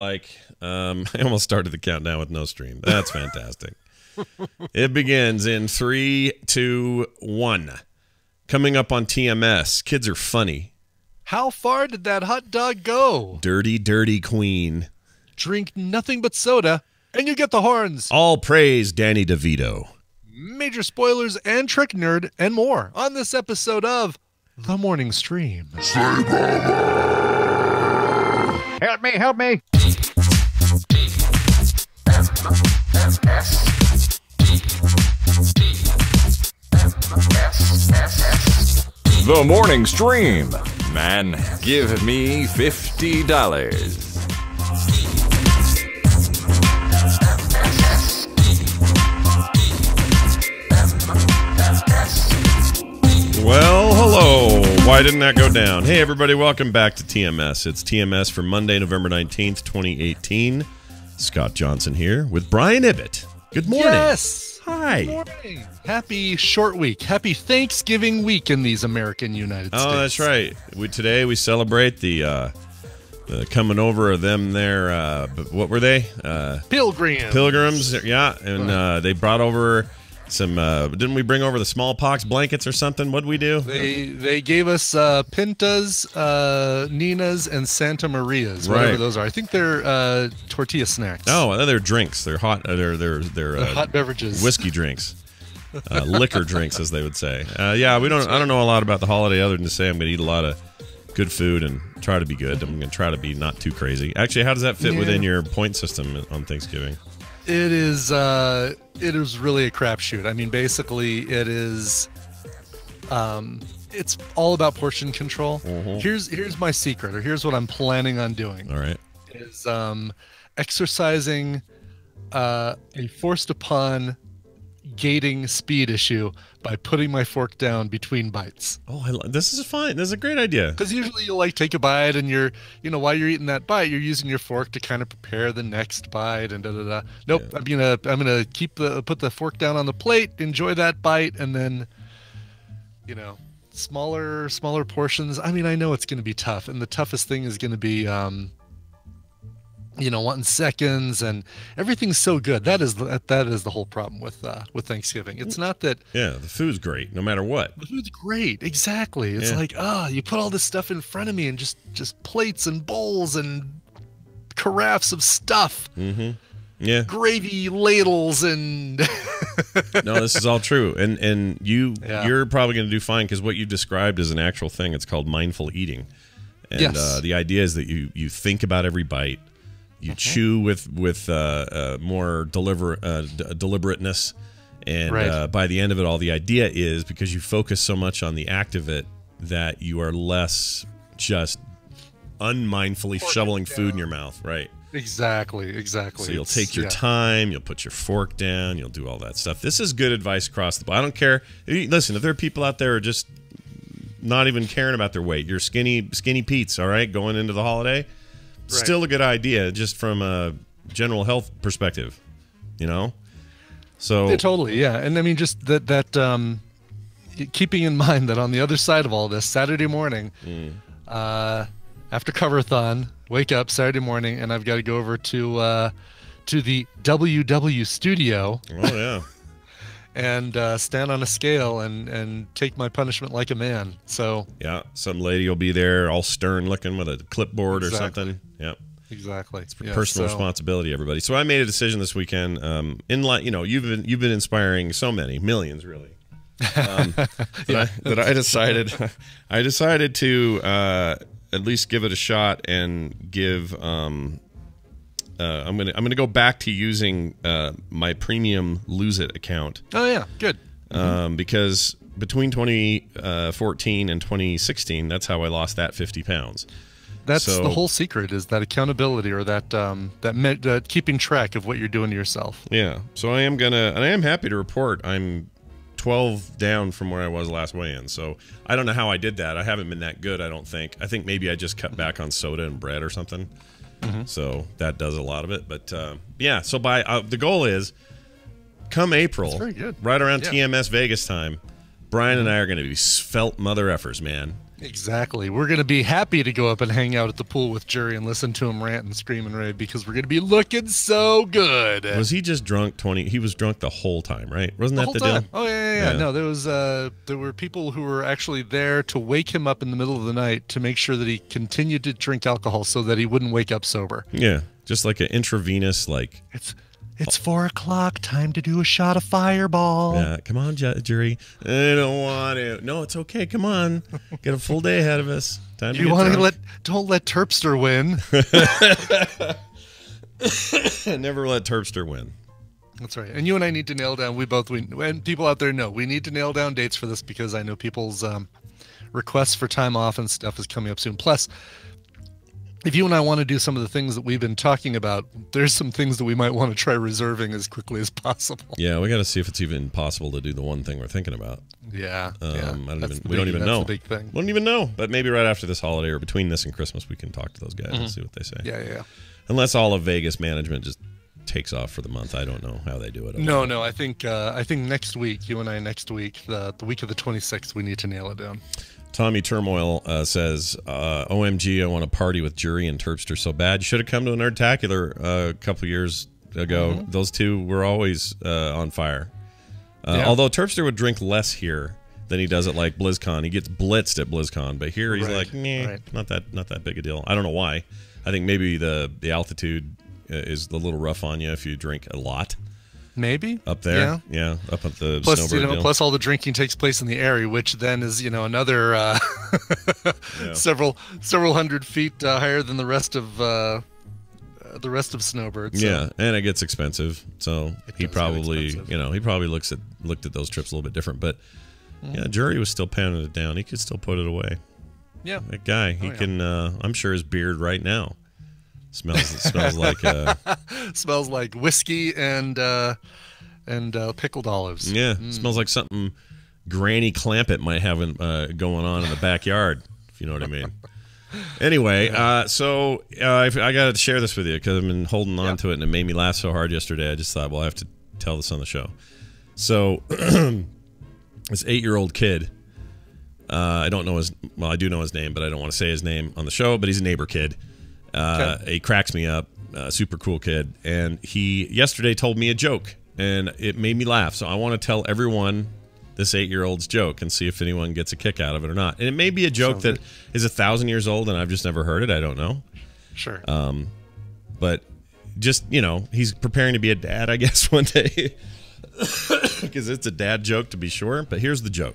I almost started the countdown with no stream. That's fantastic. It begins in 3, 2, 1. Coming up on TMS, kids are funny. How far did that hot dog go? Dirty, dirty queen. Drink nothing but soda, and you get the horns. All praise Danny DeVito. Major spoilers and Trick Nerd and more on this episode of The Morning Stream. Help me, help me. The Morning Stream. Man, give me $50. Well, hello. Why didn't that go down? Hey, everybody, welcome back to TMS. It's TMS for Monday, November 19th, 2018. Scott Johnson here with Brian Ibbett. Good morning. Yes. Hi. Good morning. Happy short week. Happy Thanksgiving week in these American United States. Oh, that's right. Today we celebrate the coming over of them there. What were they? Pilgrims. Pilgrims, yeah. And they brought over some, didn't we bring over the smallpox blankets or something? What did we do? They gave us Pintas, Ninas, and Santa Marias, whatever those are. I think they're tortilla snacks. Oh, they're drinks. They're hot. They're hot beverages. Whiskey drinks. Liquor drinks, as they would say. Yeah, I don't know a lot about the holiday other than to say I'm going to eat a lot of good food and try to be good. I'm going to try to be not too crazy. Actually, how does that fit within your point system on Thanksgiving? It is really a crapshoot. I mean, basically, it is. It's all about portion control. Mm-hmm. Here's my secret, or here's what I'm planning on doing. All right. Is exercising a forced upon gating speed issue by putting my fork down between bites. Oh, this is fine. This is a great idea. Because usually you'll take a bite and while you're eating that bite, you're using your fork to kind of prepare the next bite and da-da-da. Nope, yeah. I'm gonna put the fork down on the plate, enjoy that bite, and then, smaller portions. I mean, I know it's gonna be tough, and the toughest thing is gonna be wanting seconds, and everything's so good. That is the whole problem with Thanksgiving. It's not that the food's great no matter what. The food's great, exactly. It's you put all this stuff in front of me and just plates and bowls and carafes of stuff. Mm-hmm. Yeah, gravy ladles and no, this is all true, and you're probably going to do fine because what you described is an actual thing. It's called mindful eating, and yes. The idea is that you think about every bite. You chew with more deliberateness, and by the end of it all, the idea is because you focus so much on the act of it that you are less just unmindfully shoveling food in your mouth, right? Exactly. So you'll take your time, you'll put your fork down, you'll do all that stuff. This is good advice across the board. I don't care. Listen, if there are people out there who are just not even caring about their weight, you're skinny Pete's, all right, going into the holiday. Still a good idea, just from a general health perspective, So totally, yeah. And I mean, just that keeping in mind that on the other side of all this, Saturday morning, after Coverathon, wake up Saturday morning, and I've got to go over to the WW studio. Oh yeah. And stand on a scale and take my punishment like a man. So yeah, some lady will be there, all stern looking with a clipboard or something. Yep, exactly. It's personal responsibility, everybody. So I made a decision this weekend. You've been inspiring so many millions, really. I decided to at least give it a shot and give. I'm gonna go back to using my premium Lose It account. Oh yeah, good. Because between 2014 and 2016, that's how I lost that 50 pounds. That's the whole secret, is that accountability, or that keeping track of what you're doing to yourself. Yeah. So I am happy to report I'm 12 down from where I was last weigh-in. So I don't know how I did that. I haven't been that good, I don't think. I think maybe I just cut back on soda and bread or something. So that does a lot of it. But yeah, so the goal is come April, very good. right around TMS Vegas time, Brian and I are going to be svelte mother effers, man. Exactly. We're going to be happy to go up and hang out at the pool with Jury and listen to him rant and scream and rave because we're going to be looking so good. Was he just drunk 20? He was drunk the whole time, right? Wasn't that the time. deal? Oh, yeah. No, there were people who were actually there to wake him up in the middle of the night to make sure that he continued to drink alcohol so that he wouldn't wake up sober. Yeah, just like an intravenous, like... It's 4 o'clock. Time to do a shot of Fireball. Yeah, come on, Jury. I don't want to. No, it's okay. Come on, got a full day ahead of us. Time to you want to don't let Terpster win. Never let Terpster win. That's right. And you and I need to nail down. And people out there know we need to nail down dates for this because I know people's requests for time off and stuff is coming up soon. Plus, if you and I want to do some of the things that we've been talking about, there's some things that we might want to try reserving as quickly as possible. Yeah, we got to see if it's even possible to do the one thing we're thinking about. Yeah. We don't even know. That's the big thing. We don't even know. But maybe right after this holiday or between this and Christmas, we can talk to those guys and see what they say. Yeah. Unless all of Vegas management just takes off for the month. I don't know how they do it. No. I think next week, you and I next week, the week of the 26th, we need to nail it down. Tommy Turmoil says, OMG, I want to party with Jury and Terpster so bad. You should have come to a Nerdtacular a couple years ago. Those two were always on fire. Although Terpster would drink less here than he does at like BlizzCon. He gets blitzed at BlizzCon, but here he's not that big a deal. I don't know why. I think maybe the altitude is a little rough on you if you drink a lot. Maybe up there, yeah, up at the plus all the drinking takes place in the area, which then is another several hundred feet higher than the rest of Snowbird. So. Yeah, and it gets expensive, so he probably looked at those trips a little bit different, but yeah, Jury was still pounding it down. He could still put it away. Yeah, that guy, he can. I'm sure his beard right now smells like smells like whiskey and pickled olives. Yeah, smells like something Granny Clampett might have going on in the backyard, if you know what I mean. Anyway, so I got to share this with you because I've been holding on to it and it made me laugh so hard yesterday. I just thought, well, I have to tell this on the show. So this 8-year-old kid, I don't know I do know his name, but I don't want to say his name on the show, but he's a neighbor kid. He cracks me up, super cool kid, and he yesterday told me a joke, and it made me laugh. So I want to tell everyone this 8-year-old's joke and see if anyone gets a kick out of it or not. And it may be a joke that is 1,000 years old, and I've just never heard it. I don't know. Sure. But just he's preparing to be a dad, I guess, one day, because it's a dad joke to be sure. But here's the joke.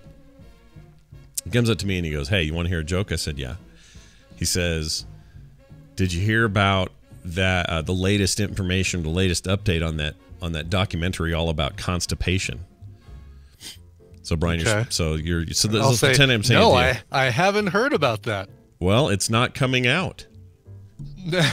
He comes up to me and he goes, "Hey, you want to hear a joke?" I said, "Yeah." He says, "Did you hear about that? The latest information, the latest update on that documentary all about constipation?" So Brian, so let's pretend I'm saying no. I haven't heard about that. Well, it's not coming out. Get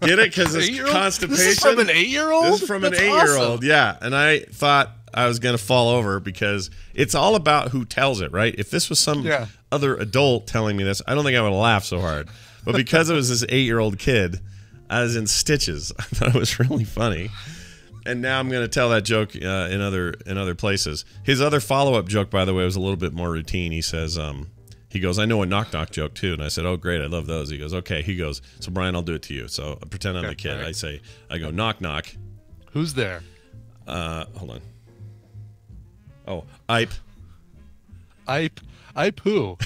it? Because it's constipation. This is from an 8-year-old. This is from an 8-year-old. Awesome. Yeah, and I thought I was going to fall over because it's all about who tells it, right? If this was some other adult telling me this, I don't think I would laugh so hard. But because it was this 8-year-old kid, I was in stitches. I thought it was really funny. And now I'm going to tell that joke in other places. His other follow-up joke, by the way, was a little bit more routine. He says, he goes, "I know a knock-knock joke, too." And I said, "Oh, great, I love those." He goes, "Okay." He goes, "So, Brian, I'll do it to you." So I pretend I'm the kid. Right. I go, "Knock, knock." Who's there? Hold on. Oh, Ipe. Ipe who?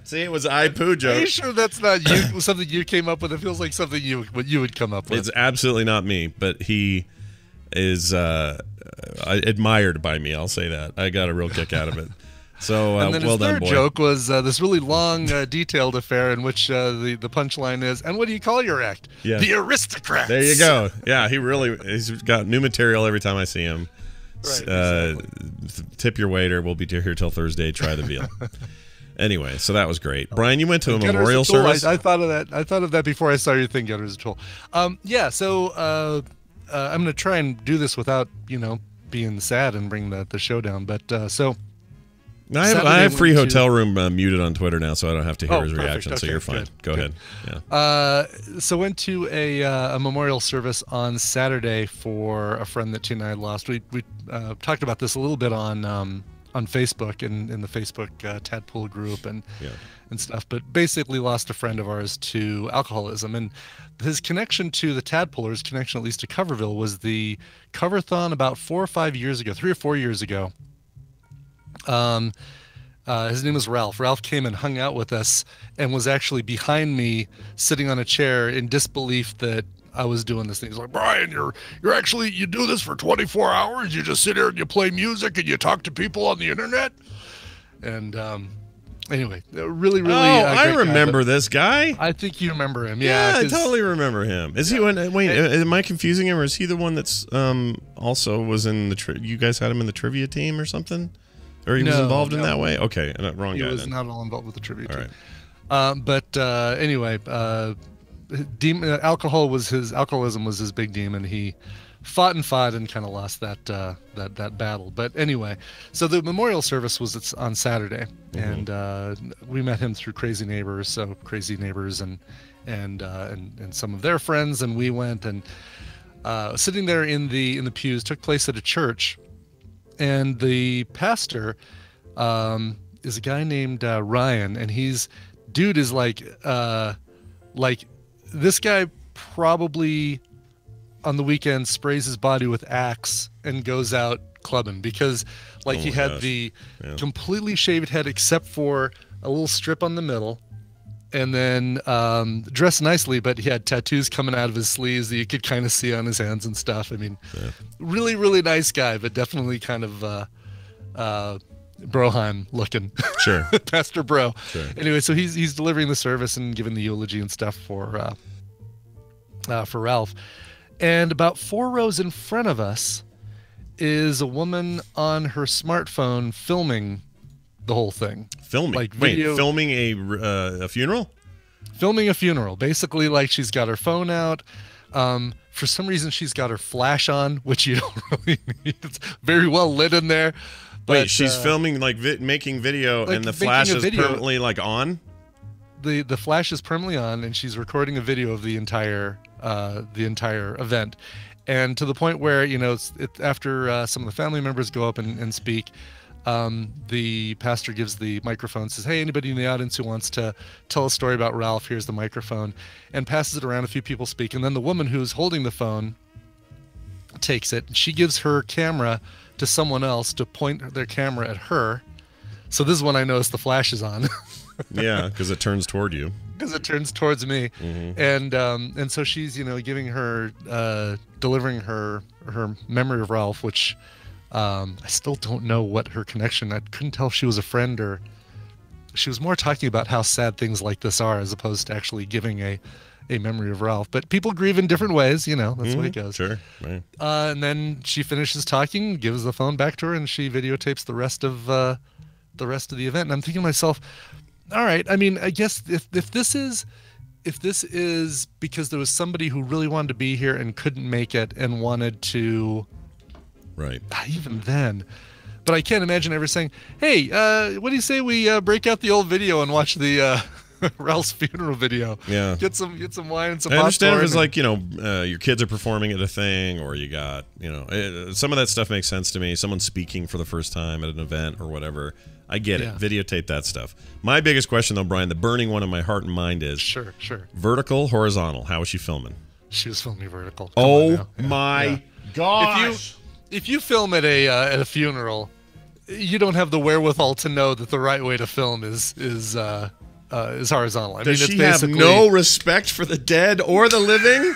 See, it was Ipe joke. Are you sure that's not you? Something you came up with? It feels like something you would come up with. It's absolutely not me, but he is admired by me. I'll say that. I got a real kick out of it. So and then well his done, third boy. joke was this really long, detailed affair in which the punchline is, "And what do you call your act?" Yeah. The Aristocrats. There you go. Yeah, he's got new material every time I see him. Right, Tip your waiter. We'll be here till Thursday. Try the veal. Anyway, so that was great. Brian, you went to a memorial service. I thought of that. I thought of that before I saw your thing. Getters a tool. Yeah. So I'm going to try and do this without being sad and bring the show down. But so I have free hotel room muted on Twitter now, so I don't have to hear his perfect. reaction. So Okay, you're fine. Go ahead. Yeah. So went to a memorial service on Saturday for a friend that Tina and I lost. We talked about this a little bit on Facebook and in the Facebook Tadpole group and stuff. But basically, lost a friend of ours to alcoholism, and his connection to the Tadpolers, connection at least to Coverville, was the Coverthon about 3 or 4 years ago. His name was Ralph. Ralph came and hung out with us and was actually behind me sitting on a chair in disbelief that I was doing this thing. He's like, Brian, you do this for 24 hours. You just sit here and you play music and you talk to people on the internet. And, anyway, really, I remember this guy. I think you remember him. Yeah, I totally remember him. Is he wait, am I confusing him, or is he the one that's also was in the you guys had him in the trivia team or something? Or he was involved in that way? Okay, wrong guy. He was then. not all involved with the trivia team. Right. But anyway, alcoholism was his big demon. He fought and kind of lost that battle. But anyway, so the memorial service was on Saturday, and we met him through Crazy Neighbors, and some of their friends, and we went and sitting there in the pews. Took place at a church. And the pastor is a guy named Ryan, and dude is like this guy probably on the weekend sprays his body with Axe and goes out clubbing, because he had the completely shaved head except for a little strip on the middle, and then dressed nicely, but he had tattoos coming out of his sleeves that you could kind of see on his hands and stuff. I mean, really, really nice guy, but definitely kind of Broheim looking. Sure. Pastor Bro. Sure. Anyway, so he's delivering the service and giving the eulogy and stuff for Ralph. And about 4 rows in front of us is a woman on her smartphone filming the whole thing. Filming a funeral? Filming a funeral. Basically, she's got her phone out. For some reason, she's got her flash on, which you don't really need. It's very well lit in there. But, wait, she's filming, making video, and the flash is permanently, on? The flash is permanently on, and she's recording a video of the entire event. And to the point where, after some of the family members go up and speak, the pastor gives the microphone, says, hey, anybody in the audience who wants to tell a story about Ralph, here's the microphone, and passes it around. A few people speak, and then the woman who's holding the phone takes it, and she gives her camera to someone else to point their camera at her. So this is when I noticed the flash is on. Yeah, because it turns toward you. Because it turns towards me. And so she's giving her delivering her memory of Ralph, which I still don't know what her connection. I couldn't tell if she was a friend or she was more talking about how sad things like this are, as opposed to actually giving a memory of Ralph. But people grieve in different ways, that's the way it goes. Sure. Right. And then she finishes talking, gives the phone back to her, and she videotapes the rest of the event. And I'm thinking to myself, all right, I mean, I guess if this is because there was somebody who really wanted to be here and couldn't make it and wanted to, right? Even then, but I can't imagine ever saying, "Hey, what do you say we break out the old video and watch the Ralph's funeral video? Yeah, get some wine and some I understand popcorn." if it's your kids are performing at a thing, or you got some of that stuff makes sense to me. Someone speaking for the first time at an event or whatever. I get it. Videotape that stuff. My biggest question, though, Brian, the burning one in my heart and mind is sure. Vertical, horizontal. How was she filming? She was filming vertical. My gosh! If you film at a funeral, you don't have the wherewithal to know that the right way to film is horizontal. Does she have no respect for the dead or the living?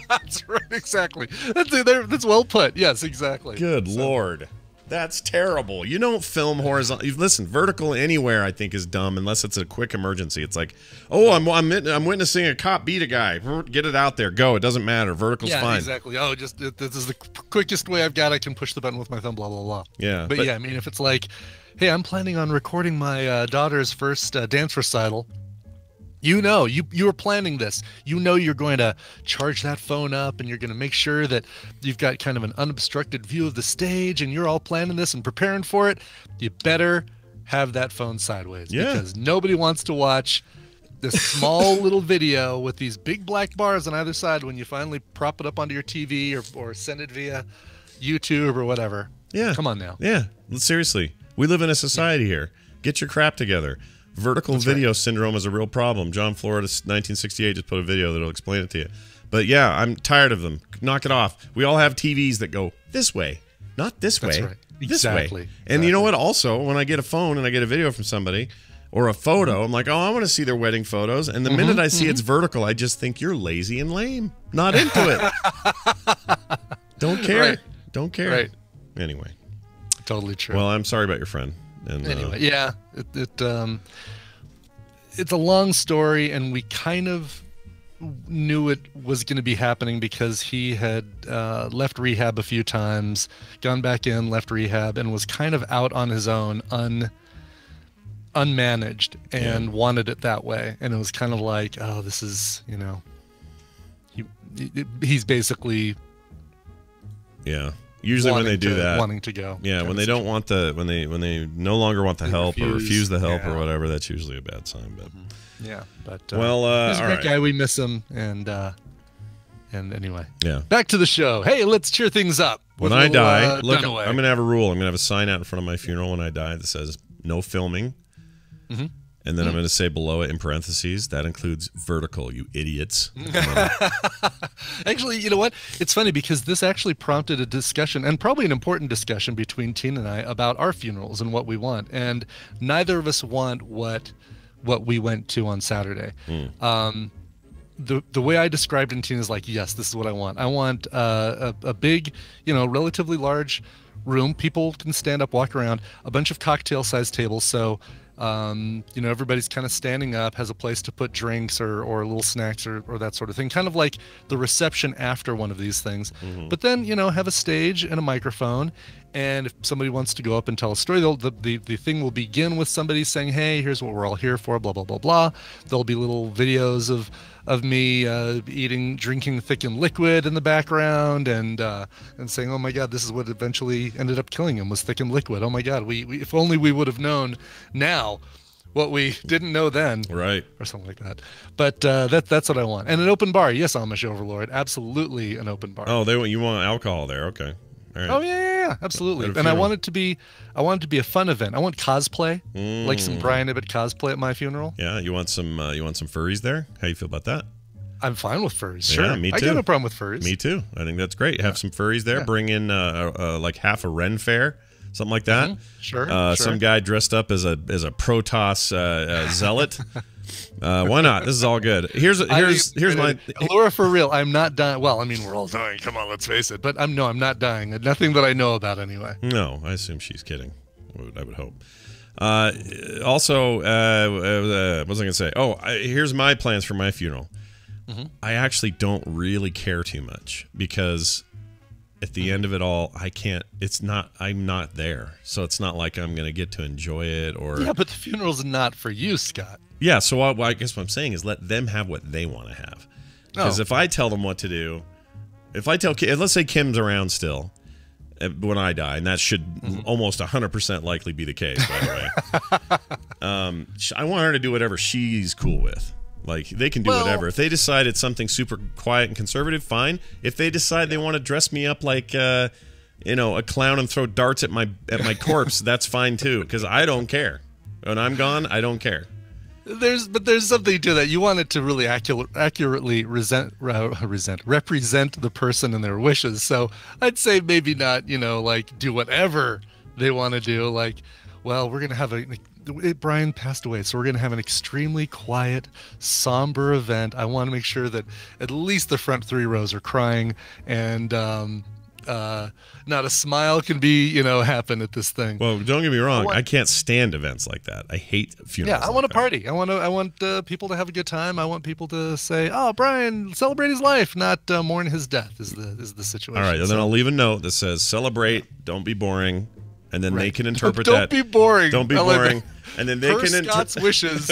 That's right. Exactly. That's well put. Yes, exactly. Good Lord. That's terrible. You don't film horizontal. Listen, vertical anywhere I think is dumb unless it's a quick emergency. It's like, I'm witnessing a cop beat a guy. Get it out there. Go. It doesn't matter. Vertical's fine. Yeah, exactly. Oh, this is the quickest way I've got. I can push the button with my thumb. Blah blah blah. Yeah. But yeah, I mean, if it's like, hey, I'm planning on recording my daughter's first dance recital. You are planning this. You're going to charge that phone up, and you're going to make sure that you've got kind of an unobstructed view of the stage, and you're all planning this and preparing for it. You better have that phone sideways. Yeah. Because nobody wants to watch this small little video with these big black bars on either side when you finally prop it up onto your TV or send it via YouTube or whatever. Yeah. Come on now. Yeah. Seriously. We live in a society here. Get your crap together. Vertical video syndrome is a real problem. John Florida, 1968, just put a video that'll explain it to you. But yeah, I'm tired of them. Knock it off. We all have TVs that go this way, not this way. Right. This Exactly. way. And you know what? Also, when I get a phone and I get a video from somebody or a photo, I'm like, oh, I want to see their wedding photos. And the minute I see it's vertical, I just think you're lazy and lame. Not into it. Don't care. Right. Don't care. Right. Anyway. Totally true. Well, I'm sorry about your friend. And anyway, yeah, it's a long story, and we kind of knew it was going to be happening because he had left rehab a few times, gone back in, left rehab, and was kind of out on his own, unmanaged, and wanted it that way. And it was kind of like, oh, this is, he's basically usually when they do that, wanting to go. Yeah, when they don't want when they no longer want the help or refuse the help or whatever, that's usually a bad sign. But he's a great guy. We miss him, and anyway, back to the show. Hey, let's cheer things up. When I die, look, I'm gonna have a rule. I'm gonna have a sign out in front of my funeral when I die that says no filming. And then I'm going to say below it in parentheses, that includes vertical, you idiots. Actually, you know what? It's funny because this actually prompted a discussion, and probably an important discussion between Tina and I about our funerals and what we want. And neither of us want what we went to on Saturday. The way I described it, Tina's like, yes, this is what I want. I want a big, relatively large room. People can stand up, walk around, a bunch of cocktail-sized tables. So everybody's kind of standing up, has a place to put drinks or little snacks or that sort of thing, kind of like the reception after one of these things. But then, have a stage and a microphone, and if somebody wants to go up and tell a story, the thing will begin with somebody saying, hey, here's what we're all here for, blah, blah, blah, blah. There'll be little videos of me drinking thickened liquid in the background and saying, oh my God, this is what eventually ended up killing him, was thickened liquid. Oh my God, we if only we would have known now what we didn't know then. Right. Or something like that. But that's what I want. And an open bar. Yes, Amish Overlord. Absolutely an open bar. Oh, you want alcohol there. Okay. All right. Oh yeah, absolutely. And I want it to be a fun event. I want cosplay, like some Brian Ibbett cosplay at my funeral. Yeah, you want some furries there? How you feel about that? I'm fine with furries. Sure, yeah, me too. I got no problem with furries. Me too. I think that's great. Have some furries there. Yeah. Bring in like half a Ren fair, something like that. Sure. Some guy dressed up as a Protoss zealot. Why not? This is all good. Here's my Laura, for real. I'm not dying. Well, I mean, we're all dying. Come on, let's face it. But I'm not dying. Nothing that I know about, anyway. No, I assume she's kidding. I would hope. Also, what was I going to say? Oh, here's my plans for my funeral. I actually don't really care too much because at the end of it all, I'm not there. So it's not like I'm going to get to enjoy it or. Yeah, but the funeral's not for you, Scott. Yeah, so I guess what I'm saying is let them have what they want to have. Because if I tell them what to do, let's say Kim's around still when I die, and that should almost 100% likely be the case, by the way. I want her to do whatever she's cool with. Like, they can do whatever. If they decide it's something super quiet and conservative, fine. If they decide they want to dress me up like, a clown and throw darts at my corpse, that's fine too. Because I don't care. When I'm gone, I don't care. There's something to that. You want it to really accurately represent the person and their wishes. So I'd say maybe not, like do whatever they want to do. Like, well, we're going to have Brian passed away, so we're going to have an extremely quiet, somber event. I want to make sure that at least the front 3 rows are crying and not a smile can be, happen at this thing. Well, don't get me wrong. I can't stand events like that. I hate funerals. Yeah, I want a party. I want people to have a good time. I want people to say, "Oh, Brian, celebrate his life, not mourn his death." Is the situation. All right, and then I'll leave a note that says, "Celebrate. Don't be boring." And then they can interpret that. Don't be boring. Don't be boring. And then they can Scott's wishes.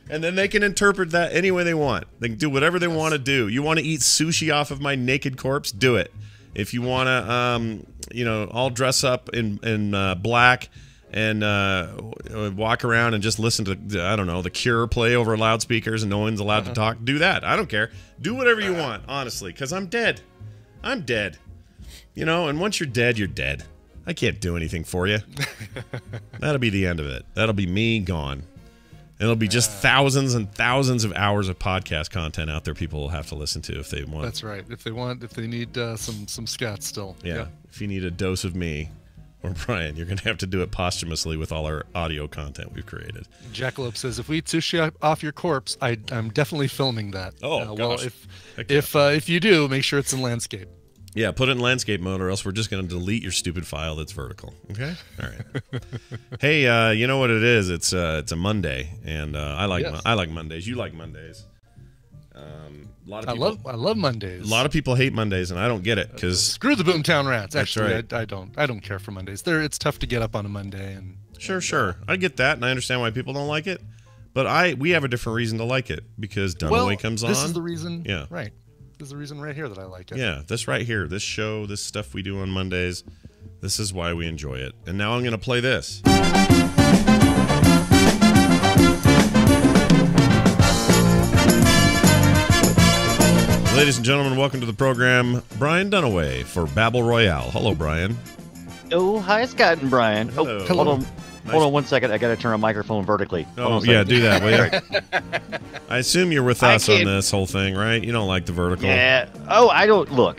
And then they can interpret that any way they want. They can do whatever they want to do. You want to eat sushi off of my naked corpse? Do it. If you want to, all dress up in black and walk around and just listen to, I don't know, The Cure play over loudspeakers and no one's allowed to talk, do that. I don't care. Do whatever you want, honestly, because I'm dead. I'm dead. You know, and once you're dead, you're dead. I can't do anything for you. That'll be the end of it. That'll be me gone. It'll be just thousands and thousands of hours of podcast content out there people will have to listen to if they want. That's right. If they need some scat still. Yeah. If you need a dose of me or Brian, you're going to have to do it posthumously with all our audio content we've created. Jackalope says, if we eat sushi off your corpse, I'm definitely filming that. Oh, gosh. Well, if you do, make sure it's in landscape. Yeah, put it in landscape mode, or else we're just going to delete your stupid file that's vertical. Okay? All right. Hey, you know what it is? It's a Monday, and I like Mondays. You like Mondays. A lot of people, I love Mondays. A lot of people hate Mondays, and I don't get it because screw the Boomtown Rats. Actually, right. I don't care for Mondays. It's tough to get up on a Monday, and sure, I get that, and I understand why people don't like it. But we have a different reason to like it because Dunaway comes on. This is the reason. Yeah, right. This is the reason right here that I like it. Yeah, this right here, this show, this stuff we do on Mondays. This is why we enjoy it. And now I'm going to play this. Ladies and gentlemen, welcome to the program. Brian Dunaway for Babble Royale. Hello, Brian. Oh, hi, Scott and Brian. Hello. Oh, hold on. Hold on 1 second. I got to turn a microphone vertically. Oh, yeah, do that, will you? I assume you're with us on this whole thing, right? You don't like the vertical. Yeah. Oh, I don't. Look,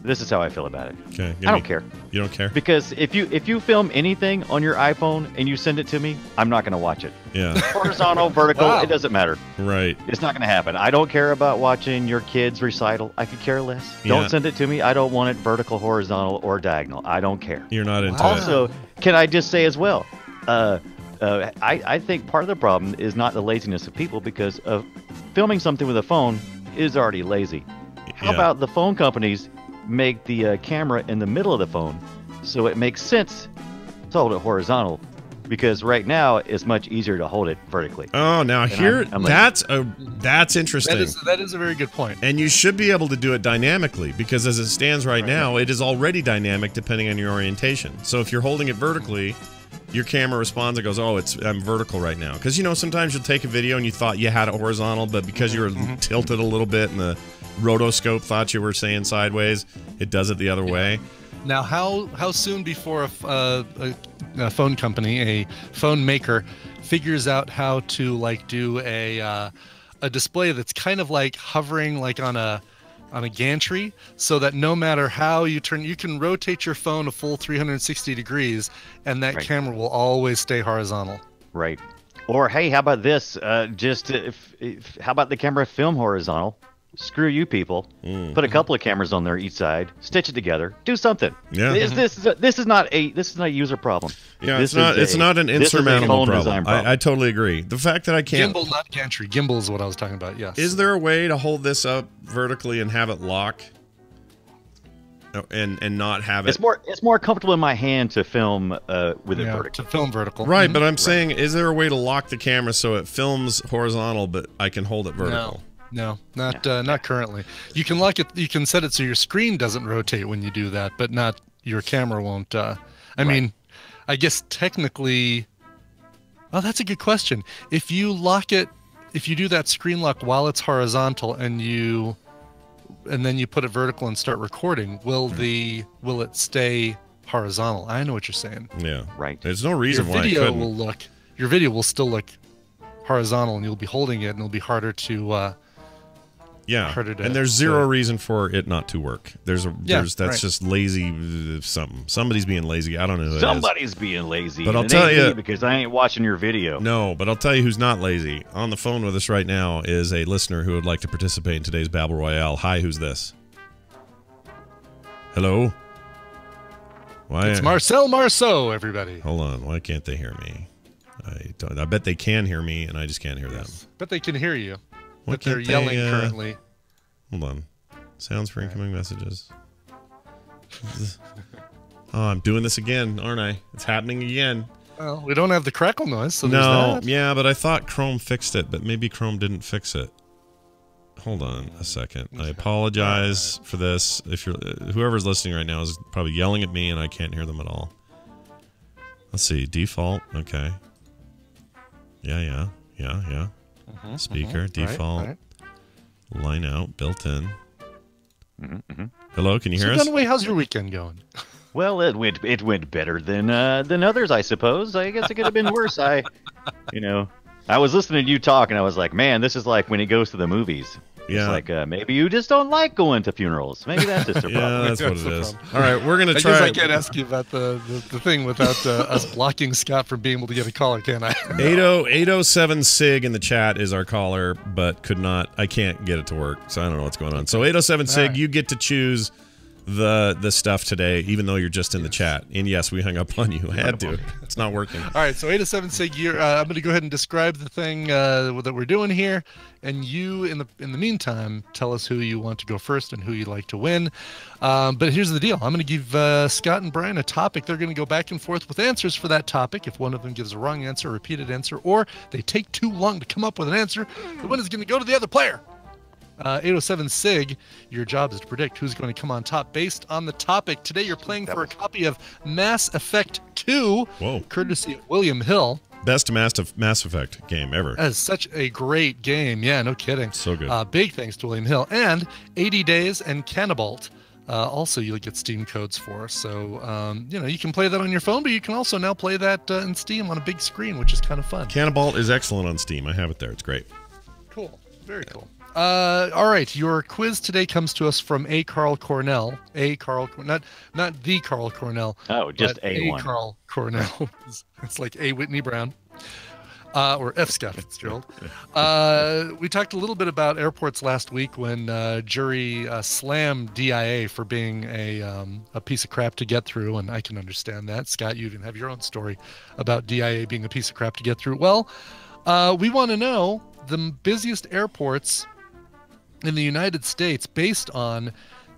this is how I feel about it. Okay. I don't care. You don't care? Because if you film anything on your iPhone and you send it to me, I'm not going to watch it. Yeah. Horizontal, vertical, It doesn't matter. Right. It's not going to happen. I don't care about watching your kids' recital. I could care less. Yeah. Don't send it to me. I don't want it vertical, horizontal, or diagonal. I don't care. You're not into it. Also, can I just say as well, I think part of the problem is not the laziness of people, because of filming something with a phone is already lazy. How about the phone companies make the camera in the middle of the phone so it makes sense to hold it horizontal, because right now it's much easier to hold it vertically. Oh, now here, that's interesting. That is a very good point. And you should be able to do it dynamically, because as it stands right now, it is already dynamic depending on your orientation. So if you're holding it vertically, your camera responds and goes, oh, I'm vertical right now. Because, you know, sometimes you'll take a video and you thought you had it horizontal, but because you were tilted a little bit and the rotoscope thought you were saying sideways, it does it the other way. Now, how soon before a phone company, a phone maker, figures out how to do a display that's kind of like hovering like on a gantry, so that no matter how you turn, you can rotate your phone a full 360 degrees, and that camera will always stay horizontal. Right. Or hey, how about this? How about the camera film horizontal? Screw you people. Put a couple of cameras on there each side, stitch it together, do something. Yeah. This is not a user problem. Yeah, it's not an insurmountable problem. I totally agree. The fact that I can't gimbal, not gantry. Gimbal is what I was talking about. Yes. Is there a way to hold this up vertically and have it lock? And not have it. It's more comfortable in my hand to film with it vertical. To film vertical. Right, but I'm saying, is there a way to lock the camera so it films horizontal, but I can hold it vertical? No, not currently. You can lock it. You can set it so your screen doesn't rotate when you do that, but not your camera won't. I mean, I guess technically. Oh, that's a good question. If you lock it, if you do that screen lock while it's horizontal and then you put it vertical and start recording, will it stay horizontal? I know what you're saying. Yeah, right. There's no reason why your video will still look horizontal, and you'll be holding it, and it'll be harder to. And there's zero reason for it not to work. That's just lazy something. Somebody's being lazy. I don't know who Somebody's being lazy. But I'll tell you, because I ain't watching your video. No, but I'll tell you who's not lazy. On the phone with us right now is a listener who would like to participate in today's Babble Royale. Hi, who's this? Hello? Why? It's Marcel Marceau, everybody. Hold on. Why can't they hear me? I bet they can hear me, and I just can't hear them. But they can hear you. But they're yelling currently. Hold on. Sounds for incoming messages. Oh, I'm doing this again, aren't I? It's happening again. Well, we don't have the crackle noise, so no, there's that. Yeah, but I thought Chrome fixed it, but maybe Chrome didn't fix it. Hold on a second. I apologize for this. If you're whoever's listening right now is probably yelling at me, and I can't hear them at all. Let's see. Default. Okay. Yeah. Speaker. Default. Right. Line out. Built in. Hello, can you hear us? Dunaway, how's your weekend going? Well, it went better than others, I suppose. I guess it could have been worse. I was listening to you talk, and I was like, man, this is like when he goes to the movies. Yeah. It's like maybe you just don't like going to funerals. Maybe that's just a problem. Yeah, that's what it is. problem. All right, we're gonna I try. guess I can't ask you about the thing without us blocking Scott from being able to get a caller, can I? 807 Sig in the chat is our caller, but I can't get it to work, so I don't know what's going on. So 807 Sig, right. You get to choose the stuff today, even though you're just in the chat. And yes, we hung up on you. I had to. It's not working. All right, so 807 Sig, I'm going to go ahead and describe the thing that we're doing here, and you, in the meantime, tell us who you want to go first and who you'd like to win. But here's the deal. I'm going to give Scott and Brian a topic. They're going to go back and forth with answers for that topic. If one of them gives a wrong answer, a repeated answer, or they take too long to come up with an answer, the win is going to go to the other player. 807 Sig, your job is to predict who's going to come on top based on the topic. Today you're playing for a copy of Mass Effect 2, Whoa. Courtesy of William Hill. Best Mass Effect game ever. That is such a great game. Yeah, no kidding. So good. Big thanks to William Hill. And 80 Days and Cannibalt. Also, you'll get Steam codes for. So, you can play that on your phone, but you can also now play that in Steam on a big screen, which is kind of fun. Cannibalt is excellent on Steam. I have it there. It's great. Cool. Very cool. All right, your quiz today comes to us from Carl Cornell. Not the Carl Cornell. Oh, just A1. Carl Cornell. It's like A. Whitney Brown. Or F. Scott Fitzgerald. We talked a little bit about airports last week when jury slammed DIA for being a piece of crap to get through, and I can understand that. Scott, you even have your own story about DIA being a piece of crap to get through. Well, we want to know the busiest airports in the United States based on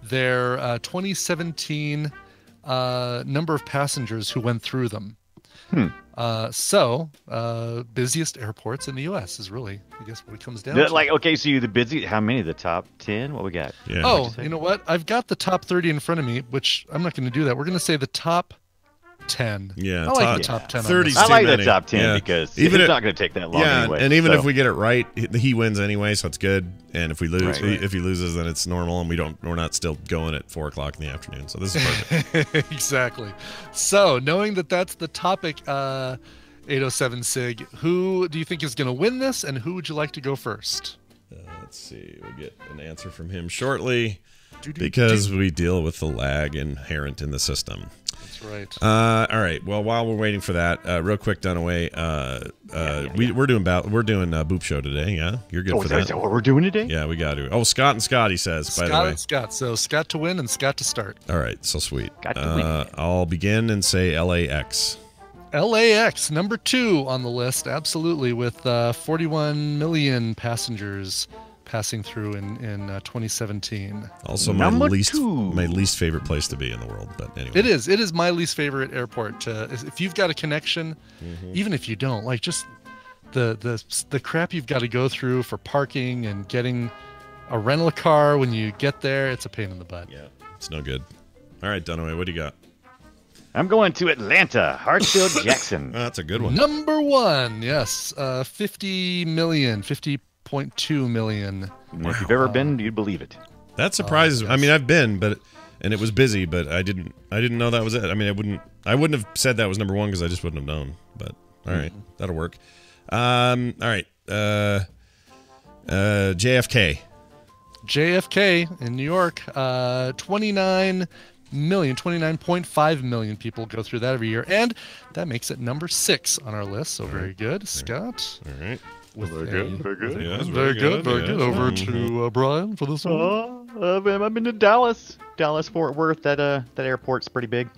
their 2017 number of passengers who went through them. Busiest airports in the U.S. is really, I guess, what it comes down to. Like, okay, so you the busy. How many? The top 10? What we got? Yeah. Oh, you know what? I've got the top 30 in front of me, which I'm not going to do that. We're going to say the top 10. Yeah, I like the top 10. 30. I like the many. top 10 Yeah. because Even it's not going to take that long anyway. and even so. if we get it right, he wins anyway, so it's good. And if we lose, Right. if he loses, then it's normal, and we're not still going at 4:00 in the afternoon. So this is perfect. Exactly. So, knowing that that's the topic, 807 Sig, who do you think is going to win this, and who would you like to go first? Let's see. We'll get an answer from him shortly because we deal with the lag inherent in the system. That's right. All right. Well, while we're waiting for that, real quick, Dunaway, we're doing Boop Show today. Yeah, you're good for that. Is that what we're doing today? Yeah, we got to. Oh, Scott and Scott, he says. By the way, Scott. So Scott to win and Scott to start. All right. So sweet. Got to win. I'll begin and say LAX. LAX, number 2 on the list, absolutely, with 41 million passengers passing through in 2017. Also, Number my 2. least favorite place to be in the world. But anyway, It is my least favorite airport. If you've got a connection, even if you don't, like just the crap you've got to go through for parking and getting a rental car when you get there, it's a pain in the butt. Yeah, it's no good. All right, Dunaway, what do you got? I'm going to Atlanta, Hartsfield Jackson. That's a good one. Number 1, yes, 50 million, 50.2 million. If you've ever been, you'd believe it. That surprises me. I mean, I've been, and it was busy, but I didn't know that was it. I mean, I wouldn't have said that was number 1 because I just wouldn't have known. But all right, that'll work. All right, JFK. JFK in New York, 29.5 million people go through that every year, and that makes it number 6 on our list. So very good, Scott. All right. Very good. Yes, Very good. yes. Over to Brian for this one. I've been to Dallas, Fort Worth. That airport's pretty big.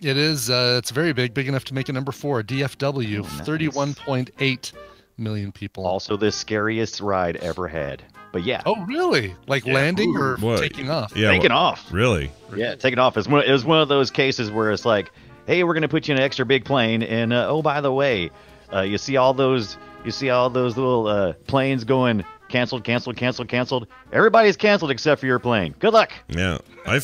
It is. It's very big enough to make it number 4. DFW, Nice. 31.8 million people. Also, the scariest ride ever had. But yeah. Oh, really? Like landing or What? taking off? Yeah, Taking off. Really? Yeah, taking off. It was one of those cases where it's like, hey, we're gonna put you in an extra big plane, and oh, by the way, you see all those little planes going canceled. Everybody's canceled except for your plane. Good luck. Yeah, I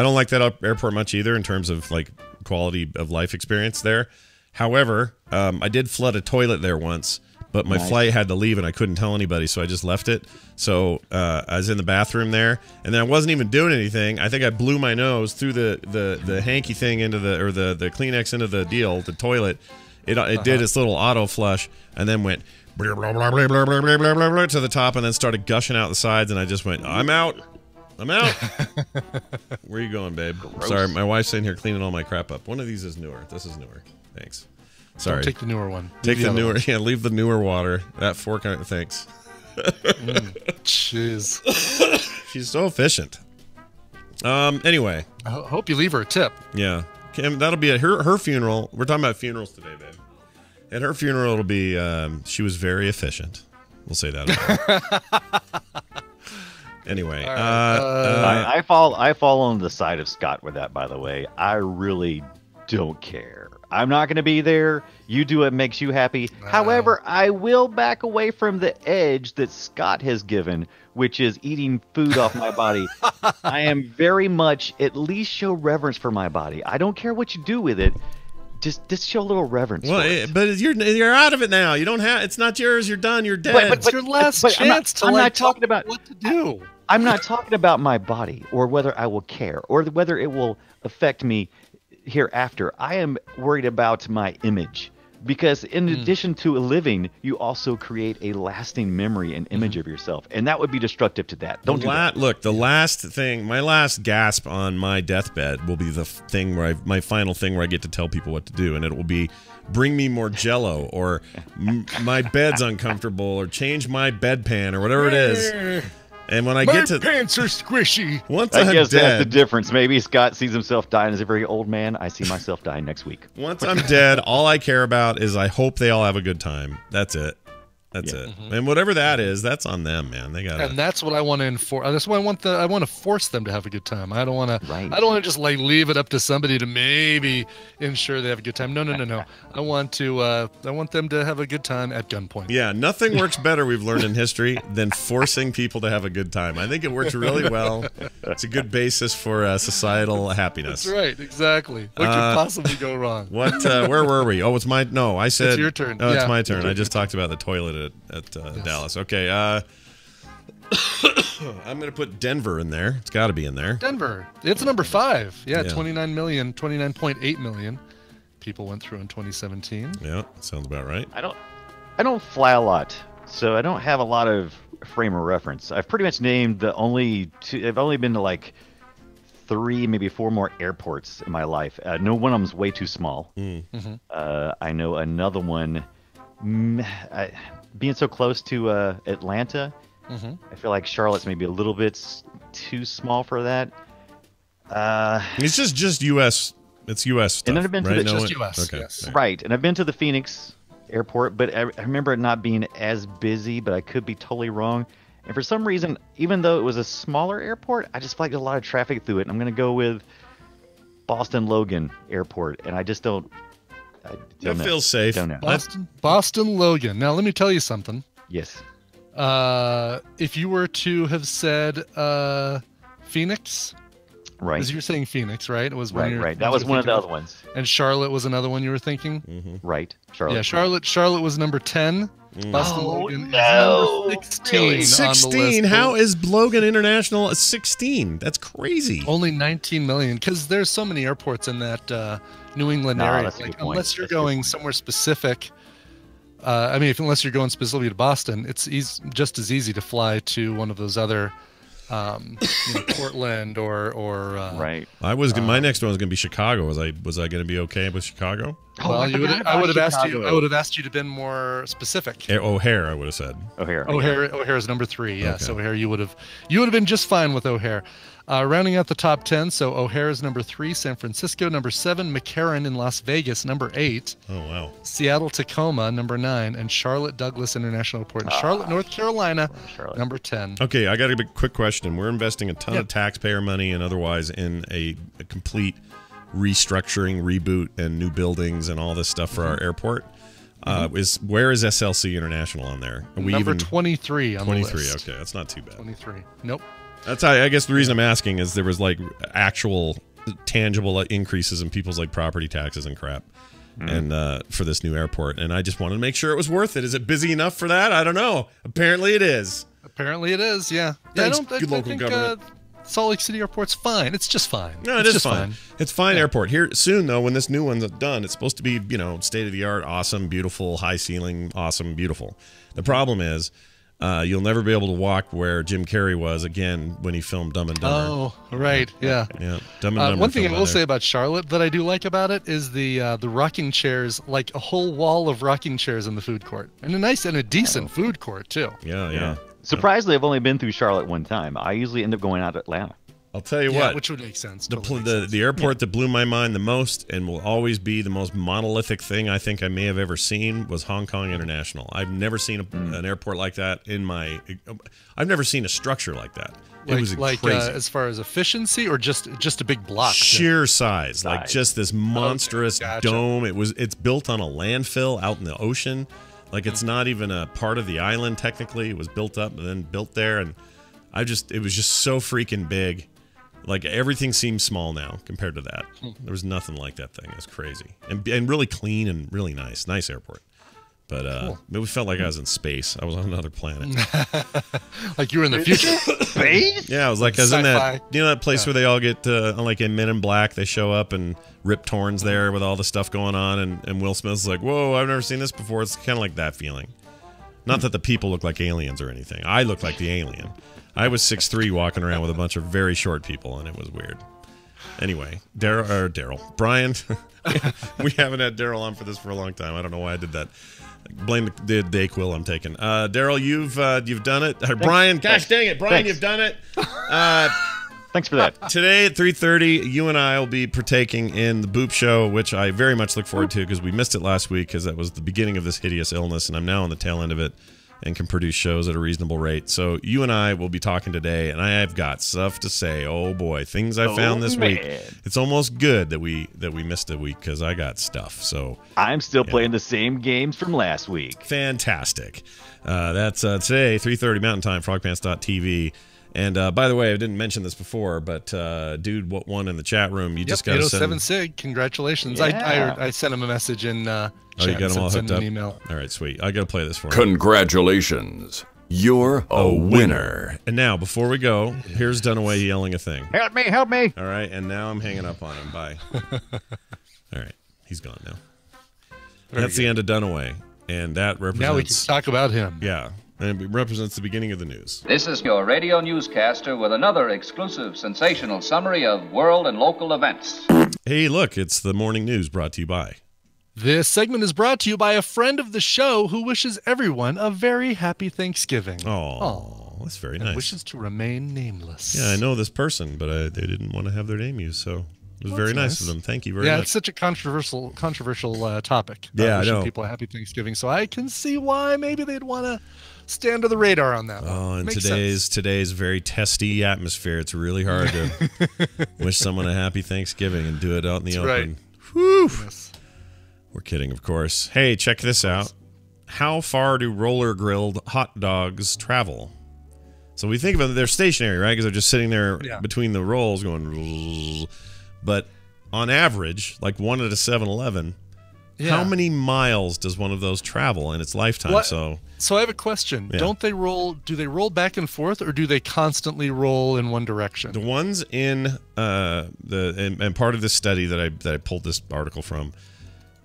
don't like that airport much either in terms of like quality of life experience there. However, I did flood a toilet there once, but my flight had to leave and I couldn't tell anybody, so I just left it. So I was in the bathroom there, and then I wasn't even doing anything. I think I blew my nose through the hanky thing into the Kleenex into the toilet. It did its little auto flush, and then went blah, blah, blah, blah, blah, blah, blah, blah, blah, to the top, and then started gushing out the sides, and I just went, I'm out. Where are you going, babe? Gross. Sorry, my wife's sitting here cleaning all my crap up. One of these is newer. This is newer. Thanks. Sorry. Don't take the newer one. Take the newer. Yeah, leave the newer water. That fork. Thanks. Jeez. She's so efficient. Anyway. I hope you leave her a tip. Yeah. Kim, that'll be at her funeral. We're talking about funerals today, babe. At her funeral, it'll be, she was very efficient. We'll say that about her. Anyway. Right. I fall on the side of Scott with that, by the way. I really don't care. I'm not going to be there. You do what makes you happy. However, I will back away from the edge that Scott has given, which is eating food off my body. I am very much, at least show reverence for my body. I don't care what you do with it. Just show a little reverence. Well, but you're out of it now. You don't have. It's not yours. You're done. You're dead. But it's your last chance I'm not talking about what to do. I'm not talking about my body or whether I will care or whether it will affect me hereafter. I am worried about my image, because in addition to living, you also create a lasting memory and image of yourself, and that would be destructive to that. Don't do that. Look, the last thing, my last gasp on my deathbed will be the thing where my final thing where I get to tell people what to do, and it will be bring me more Jell-O, or my bed's uncomfortable, or change my bedpan, or whatever it is. And when I get to pants are squishy. Once I I'm guess dead, that's the difference. Maybe Scott sees himself dying as a very old man. I see myself dying next week. Once I'm dead, all I care about is I hope they all have a good time. That's it. That's it. And whatever that is, that's on them, man. They got. And that's what I want to enforce. That's why I want to force them to have a good time. I don't want to. Right. I don't want to just like leave it up to somebody to maybe ensure they have a good time. No. I want them to have a good time at gunpoint. Yeah, nothing works better, we've learned in history, than forcing people to have a good time. I think it works really well. It's a good basis for societal happiness. That's right. Exactly. What could possibly go wrong? What? Where were we? Oh, it's my. No, I said. It's your turn. Oh, it's Yeah. my turn. I just talked about the toilet at Dallas. Okay. I'm going to put Denver in there. It's got to be in there. Denver. It's number 5. Yeah, Yeah. 29.8 million people went through in 2017. Yeah, sounds about right. I don't fly a lot, so I don't have a lot of frame of reference. I've pretty much named the only two. I've only been to like 3, maybe 4 more airports in my life. No one of them's way too small. I know another one. Being so close to Atlanta, I feel like Charlotte's maybe a little bit too small for that. It's just U.S. It's U.S. stuff, And then I've been to right? the- Just US, Okay. yes. Right, and I've been to the Phoenix airport, but I remember it not being as busy, but I could be totally wrong. And for some reason, even though it was a smaller airport, I just feel like there's a lot of traffic through it. And I'm going to go with Boston Logan Airport, and I just don't. I That don't know. feels safe. Don't know. Boston Logan. Now, let me tell you something. Yes. If you were to have said Phoenix, Right. because you were saying Phoenix, right? It was one of your- Right. That was one of the other ones. And Charlotte was another one you were thinking. Right. Charlotte. Yeah, Charlotte was number 10. Boston Logan is no. number 16 on the 16. list. How is Logan International a 16? That's crazy. Only 19 million, because there's so many airports in that New England No, area. that's a good point. Unless you're That's a good going point. somewhere specific. Unless you're going specifically to Boston, it's just as easy to fly to one of those other, Portland or Right. I was my next one was going to be Chicago. Was I going to be okay with Chicago? Well, I forgot I would have about asked you. Chicago. I would have asked you to be more specific. O'Hare, I would have said. O'Hare. O'Hare is number 3. Yeah, Okay. so O'Hare you would have been just fine with O'Hare. Rounding out the top 10, so O'Hare is number 3, San Francisco number 7, McCarran in Las Vegas number 8, Oh wow. Seattle Tacoma number 9, and Charlotte Douglas International Airport in Charlotte, North Carolina Charlotte. number 10. Okay, I got a big quick question. We're investing a ton Yep. of taxpayer money and otherwise in a complete restructuring, reboot, and new buildings and all this stuff for our airport. Where is SLC International on there? Are we Number even 23 on 23? the list. Okay, that's not too bad. 23. Nope. That's I guess the reason I'm asking is there was like actual tangible increases in people's like property taxes and crap. and for this new airport. And I just wanted to make sure it was worth it. Is it busy enough for that? I don't know. Apparently it is. Apparently it is, yeah. Thanks, I think government. Salt Lake City Airport's fine. It's just fine. No, it's just fine. It's fine airport. Here soon, though, when this new one's done, it's supposed to be, state-of-the-art, awesome, beautiful, high ceiling, awesome, beautiful. The problem is you'll never be able to walk where Jim Carrey was again when he filmed Dumb and Dumber. Oh, right, yeah. Yeah, Dumb and Dumber. One thing I will say about Charlotte that I do like about it is the rocking chairs, like a whole wall of rocking chairs in the food court. And a nice and a decent food court, too. Yeah. Surprisingly, I've only been through Charlotte one time. I usually end up going out to Atlanta. I'll tell you what. Which would make sense. The airport that blew my mind the most and will always be the most monolithic thing I think I may have ever seen was Hong Kong International. I've never seen an airport like that I've never seen a structure like that. It was crazy. As far as efficiency or just a big block? Sheer size. Like just this monstrous dome. It's built on a landfill out in the ocean. Like it's not even a part of the island technically. It was built up and then built there, and it was just so freaking big. Like everything seems small now compared to that. There was nothing like that thing. It was crazy and really clean and really nice. Nice airport. But it felt like I was in space. I was on another planet. Like you were in the future. Space? Yeah, I was like I was in that place where they all get like in Men in Black. They show up and Rip Torn's there with all the stuff going on, and Will Smith's like, "Whoa, I've never seen this before." It's kind of like that feeling. Not that the people look like aliens or anything. I look like the alien. I was 6'3", walking around with a bunch of very short people, and it was weird. Anyway, Daryl, Brian, we haven't had Daryl on for this for a long time. I don't know why I did that. Blame the Dayquil I'm taking. Daryl, you've done it. Brian, gosh dang it, Brian, you've done it. Thanks for that. Today at 3:30, you and I will be partaking in the Boop Show, which I very much look forward to because we missed it last week because that was the beginning of this hideous illness, and I'm now on the tail end of it and can produce shows at a reasonable rate. So you and I will be talking today, and I have got stuff to say. Oh boy, things I found this week. It's almost good that we missed a week because I got stuff. So I'm still playing the same games from last week. Fantastic. That's today, 3:30 Mountain Time, frogpants.tv. And by the way, I didn't mention this before, but dude, what won in the chat room? You just got to send 807 Sig. Congratulations! Yeah. I sent him a message in. Oh, you got them all hooked up? An email. All right, sweet. I got to play this for him. Congratulations. You're a winner. And now, before we go, here's Dunaway yelling a thing. Help me, help me. All right, and now I'm hanging up on him. Bye. All right, he's gone now. That's the end of Dunaway, and that represents... Now we can talk about him. Yeah, and it represents the beginning of the news. This is your radio newscaster with another exclusive sensational summary of world and local events. Hey, look, it's the morning news brought to you by... This segment is brought to you by a friend of the show who wishes everyone a very happy Thanksgiving. Oh, that's very nice. Wishes to remain nameless. Yeah, I know this person, but they didn't want to have their name used, so it was very nice of them. Thank you very much. Yeah, it's such a controversial topic. Yeah, I know. People a happy Thanksgiving, so I can see why maybe they'd want to stay under the radar on that one. Oh, and today's very testy atmosphere. It's really hard to wish someone a happy Thanksgiving and do it out in the open. Right. Whew. Yes. We're kidding, of course. Hey, check this out. How far do roller grilled hot dogs travel? So we think about it, they're stationary, right? Because they're just sitting there between the rolls going. But on average, like one at a 7-Eleven, how many miles does one of those travel in its lifetime? What? So I have a question. Do they roll back and forth, or do they constantly roll in one direction? The ones in and part of this study that I pulled this article from,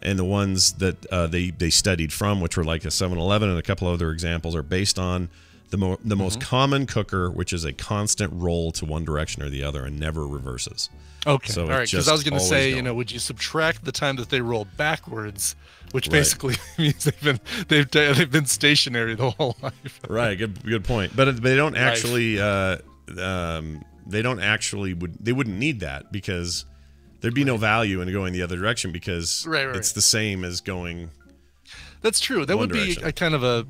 and the ones that they studied from, which were like a 7-Eleven and a couple other examples, are based on the most common cooker, which is a constant roll to one direction or the other and never reverses. Okay, so all right. Because I was going to say, would you subtract the time that they roll backwards, which basically means they've been stationary the whole life. Right. Good point. But they don't actually they wouldn't need that because there'd be no value in going the other direction because it's the same as going. That's true. That would be a kind of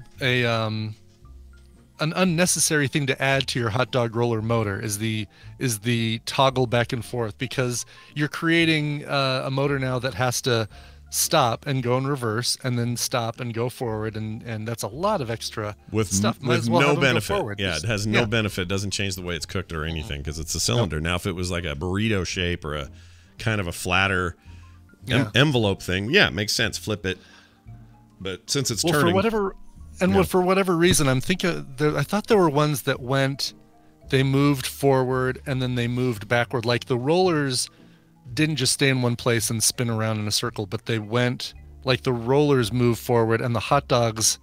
an unnecessary thing to add to your hot dog roller motor is the toggle back and forth, because you're creating a motor now that has to stop and go in reverse and then stop and go forward, and that's a lot of extra stuff. With no benefit. Yeah, it has no benefit. It doesn't change the way it's cooked or anything because it's a cylinder. Now, if it was like a burrito shape or a kind of a flatter envelope thing. Yeah, it makes sense. Flip it. But since it's turning, for whatever reason, I'm thinking. I thought there were ones that they moved forward and then they moved backward. Like the rollers didn't just stay in one place and spin around in a circle, but they went. Like the rollers moved forward, and the hot dogs.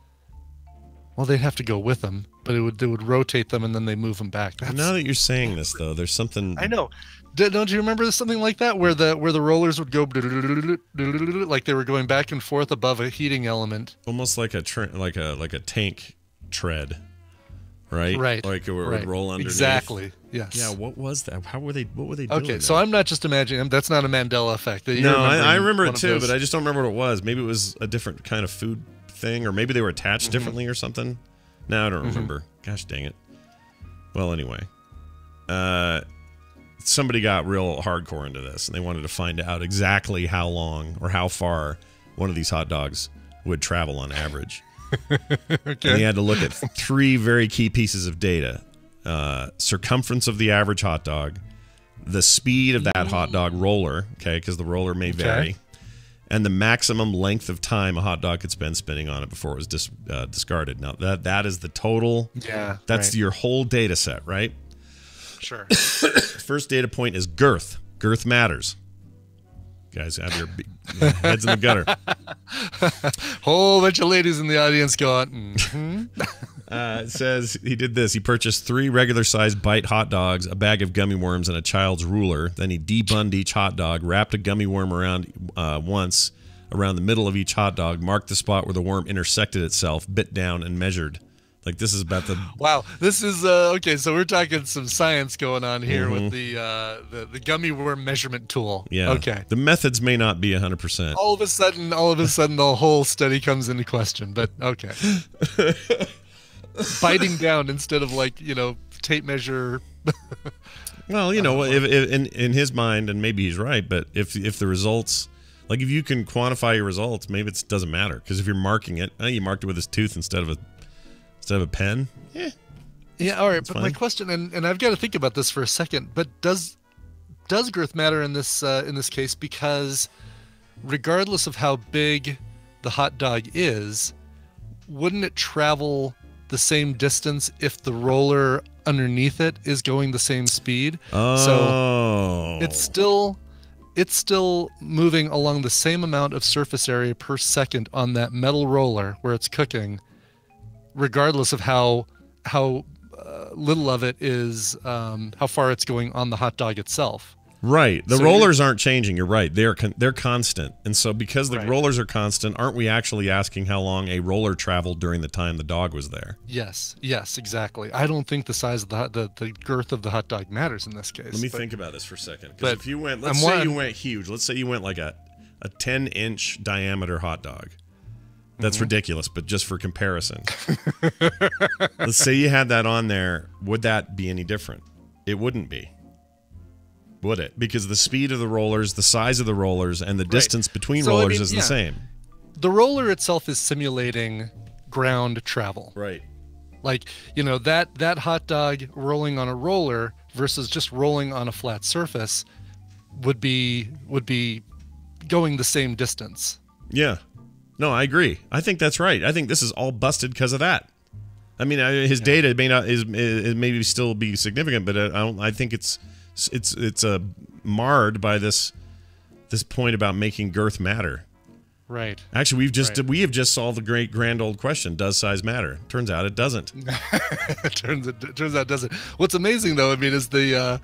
Well, they'd have to go with them, but they would rotate them and then they move them back. Now that you're saying this, though, there's something. I know. Don't you remember something like that where the rollers would go like they were going back and forth above a heating element, almost like a tank tread, right? Right. Like it would roll underneath. Exactly. Yes. Yeah. What was that? What were they doing? Okay, so I'm not just imagining. That's not a Mandela effect. No, I remember it too, but I just don't remember what it was. Maybe it was a different kind of food thing, or maybe they were attached differently or something. No, I don't remember. Gosh dang it. Well, anyway, somebody got real hardcore into this, and they wanted to find out exactly how long or how far one of these hot dogs would travel on average. Okay. And they had to look at 3 very key pieces of data: circumference of the average hot dog, the speed of that hot dog roller, okay, because the roller may vary, and the maximum length of time a hot dog could spend spinning on it before it was discarded. Now that is the total. Yeah, that's your whole data set, right? Sure. First data point is girth. Girth matters. You guys have your heads in the gutter. Whole bunch of ladies in the audience going. It says he did this. He purchased 3 regular-sized bite hot dogs, a bag of gummy worms, and a child's ruler. Then he debunned each hot dog, wrapped a gummy worm around once around the middle of each hot dog, marked the spot where the worm intersected itself, bit down, and measured. Like, this is about the... Wow, this is okay. So we're talking some science going on here with the gummy worm measurement tool. Yeah. Okay. The methods may not be 100%. All of a sudden, the whole study comes into question. But okay. Biting down instead of tape measure. Well, if in his mind, and maybe he's right, but if the results, like if you can quantify your results, maybe it doesn't matter, because if you're marking it, you marked it with his tooth instead of a pen. Yeah. All right. But fine. My question, and I've got to think about this for a second, but does girth matter in this case? Because regardless of how big the hot dog is, wouldn't it travel the same distance if the roller underneath it is going the same speed? Oh. So it's still moving along the same amount of surface area per second on that metal roller where it's cooking, regardless of how little of it is, how far it's going on the hot dog itself. Right. The rollers aren't changing. You're right. They're constant. And so because the rollers are constant, aren't we actually asking how long a roller traveled during the time the dog was there? Yes, exactly. I don't think the size of the girth of the hot dog matters in this case. Let me think about this for a second. Because if you went, let's say you went huge. Let's say you went like a 10-inch diameter hot dog. That's ridiculous, but just for comparison. Let's say you had that on there. Would that be any different? It wouldn't be. Would it? Because the speed of the rollers, the size of the rollers, and the distance between rollers is the same. The roller itself is simulating ground travel. Right. Like, that hot dog rolling on a roller versus just rolling on a flat surface would be going the same distance. Yeah. No, I agree. I think that's right. I think this is all busted because of that. I mean, his data may not maybe still be significant, but I think it's marred by this point about making girth matter. Right. Actually, we have just solved the great grand old question: does size matter? Turns out it doesn't. turns out it doesn't. What's amazing though, I mean, is the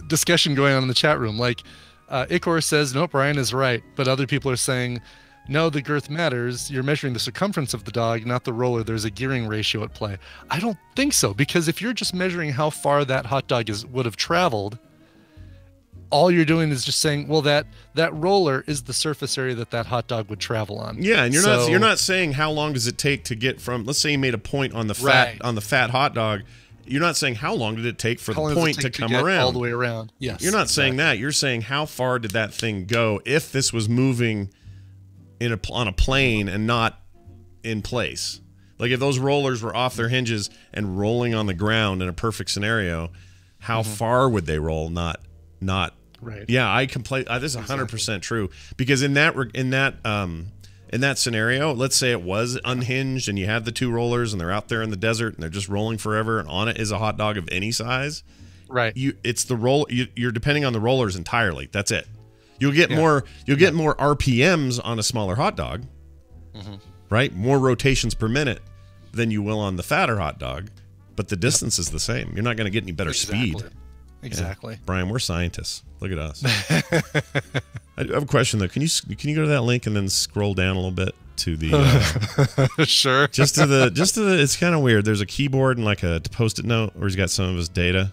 discussion going on in the chat room. Like, Icor says, no, Brian is right, but other people are saying, no, the girth matters. You're measuring the circumference of the dog, not the roller. There's a gearing ratio at play. I don't think so, because if you're just measuring how far that hot dog would have traveled, all you're doing is just saying, well, that roller is the surface area that hot dog would travel on. Yeah, and you're not saying how long does it take to get from. Let's say you made a point on the fat hot dog. You're not saying how long did it take for the point to come around all the way around. Yes, you're not saying that. You're saying how far did that thing go if this was moving on a plane and not in place. Like if those rollers were off their hinges and rolling on the ground in a perfect scenario, how far would they roll? Not Right. Yeah, I complain. This is 100% true, because in that scenario, let's say it was unhinged and you have the two rollers and they're out there in the desert and they're just rolling forever, and on it is a hot dog of any size. Right. It's the roll. You're depending on the rollers entirely. That's it. You'll get more. You'll get more RPMs on a smaller hot dog. Right. More rotations per minute than you will on the fatter hot dog, but the distance is the same. You're not going to get any better speed. Exactly. Yeah. Brian, we're scientists. Look at us. I have a question though. Can you go to that link and then scroll down a little bit to the sure. just to the it's kind of weird. There's a keyboard and like a post-it note where he's got some of his data.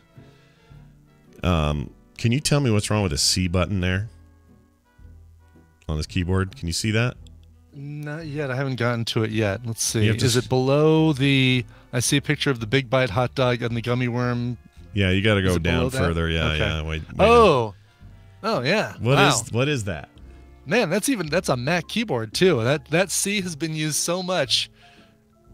Can you tell me what's wrong with the C button there on his keyboard? Can you see that? Not yet. I haven't gotten to it yet. Let's see. Is it below the? I see a picture of the Big Bite hot dog and the gummy worm. Yeah, you got to go down further. Yeah, okay. yeah. Wait. Oh yeah. What is that? Man, that's a Mac keyboard too. That C has been used so much,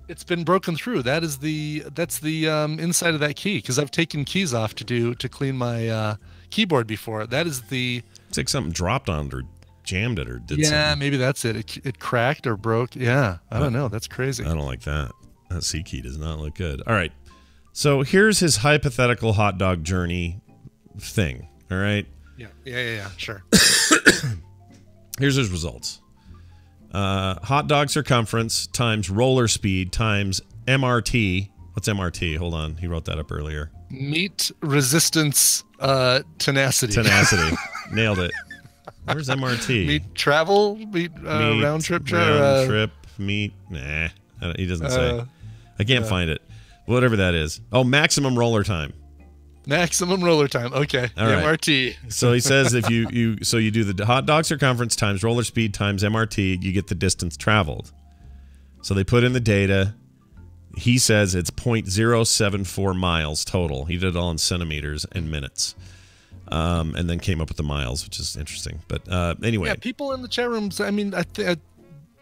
it's been broken through. That's the inside of that key, because I've taken keys off to clean my keyboard before. That is the. It's like something dropped on it or jammed it or did something. Yeah, maybe that's it. It cracked or broke. Yeah, I don't know. That's crazy. I don't like that. That C key does not look good. All right. So here's his hypothetical hot dog journey thing. All right. Yeah. Sure. Here's his results. Hot dog circumference times roller speed times MRT. What's MRT? Hold on. He wrote that up earlier. Meat resistance tenacity. Tenacity. Nailed it. Where's MRT? Meat travel? Meat round trip? Round trip. Meat. Nah. He doesn't say. I can't find it. Whatever that is. Oh, maximum roller time. Maximum roller time. Okay. All right. MRT. So he says if you do the hot dog circumference times roller speed times MRT, you get the distance traveled. So they put in the data. He says it's 0.074 miles total. He did it all in centimeters and minutes. And then came up with the miles, which is interesting. But anyway. Yeah, people in the chat rooms, I mean, I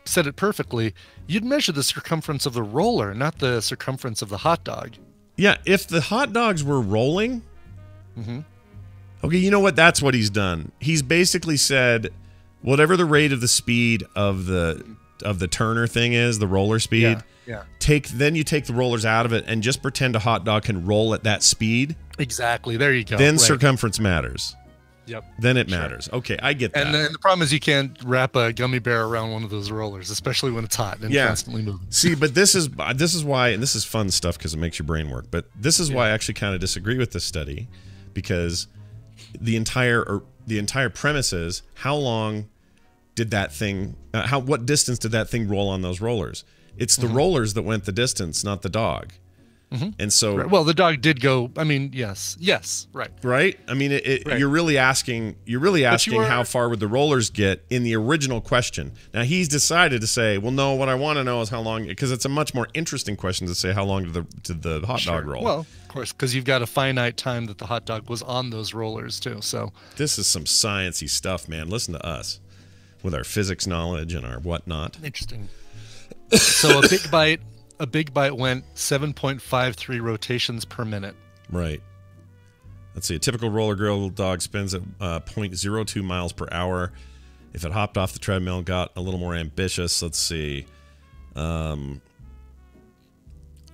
said it perfectly. You'd measure the circumference of the roller, not the circumference of the hot dog. Yeah, if the hot dogs were rolling, okay, you know what? That's what he's done. He's basically said, whatever the rate of the speed of the turner thing is, the roller speed. Yeah. Then you take the rollers out of it and just pretend a hot dog can roll at that speed. Exactly. There you go. Then circumference matters. Yep. Then it matters. Okay, I get that. And then the problem is you can't wrap a gummy bear around one of those rollers, especially when it's hot and constantly moving. See, but this is why, and this is fun stuff because it makes your brain work. But this is why I actually kind of disagree with this study, because the entire premise is how long did that thing? What distance did that thing roll on those rollers? It's the rollers that went the distance, not the dog. And so, well, the dog did go. I mean, yes, right. I mean, right. You're really asking how far would the rollers get in the original question. Now he's decided to say, well, no, what I want to know is how long, because it's a much more interesting question to say how long did the hot dog roll. Well, of course, because you've got a finite time that the hot dog was on those rollers too. So this is some sciencey stuff, man. Listen to us with our physics knowledge and our whatnot. Interesting. So a big bite went 7.53 rotations per minute. Right. Let's see. A typical roller grill dog spins at 0.02 miles per hour. If it hopped off the treadmill and got a little more ambitious, let's see. Oh